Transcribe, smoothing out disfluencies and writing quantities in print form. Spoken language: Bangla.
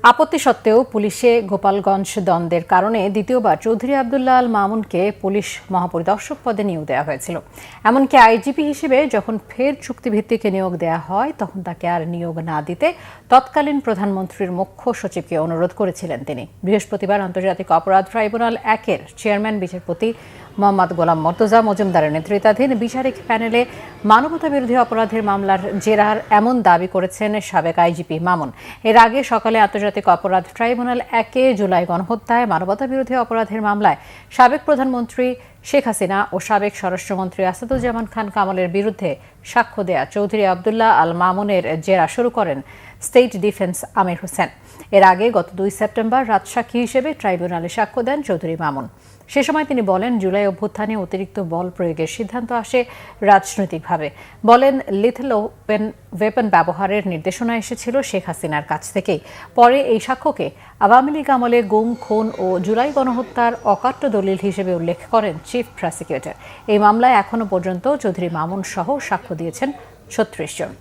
আপত্তি সত্ত্বেও পুলিশে গোপালগঞ্জ দ্বন্দ্বের কারণে দ্বিতীয়বার চৌধুরী আবদুল্লাহ আল মামুনকে পুলিশ মহাপরিদর্শক পদে নিয়োগ দেওয়া হয়েছিল। এমনকি আইজিপি হিসেবে যখন ফের চুক্তিভিত্তিক নিয়োগ দেওয়া হয় তখন তাকে আর নিয়োগ না দিতে তৎকালীন প্রধানমন্ত্রীর মুখ্য সচিবকে অনুরোধ করেছিলেন তিনি। বৃহস্পতিবার আন্তর্জাতিক অপরাধ ট্রাইব্যুনাল 1-এর চেয়ারম্যান বিচারপতি মোহাম্মদ গোলাম মর্তজা মজুমদারের নেতৃত্বাধীন বিচারিক প্যানেলে মানবতাবিরোধী অপরাধের মামলার জেরার এমন দাবি করেছেন সাবেক আইজিপি মামুন। এর আগে সকালে আন্তর্জাতিক অপরাধ ট্রাইব্যুনাল 1-এ জুলাই গণহত্যায় মানবতাবিরোধী অপরাধের মামলায় সাবেক প্রধানমন্ত্রী শেখ হাসিনা ও সাবেক স্বরাষ্ট্রমন্ত্রী আসাদুজ্জামান খান কামালের বিরুদ্ধে সাক্ষ্য দেয়া চৌধুরী আবদুল্লাহ আল মামুনের জেরা শুরু করেন স্টেট ডিফেন্স আমির হোসেন। এর আগে গত 2 সেপ্টেম্বর রাজসাক্ষী হিসেবে ট্রাইব্যুনালে সাক্ষ্য দেন চৌধুরী মামুন। সে সময় তিনি বলেন, জুলাই অভ্যুত্থানে অতিরিক্ত বল প্রয়োগের সিদ্ধান্ত আসে রাজনৈতিকভাবে। বলেন, লিথল ওয়েপন ব্যবহারের নির্দেশনা এসেছিল শেখ হাসিনার কাছ থেকেই। পরে এই সাক্ষ্যকে আওয়ামী লীগ আমলে গুম, খুন ও জুলাই গণহত্যার অকাট্য দলিল হিসেবে উল্লেখ করেন চিফ প্রসিকিউটর। এই মামলায় এখনো পর্যন্ত চৌধুরী মামুন সহ সাক্ষ্য দিয়েছেন 36 জন।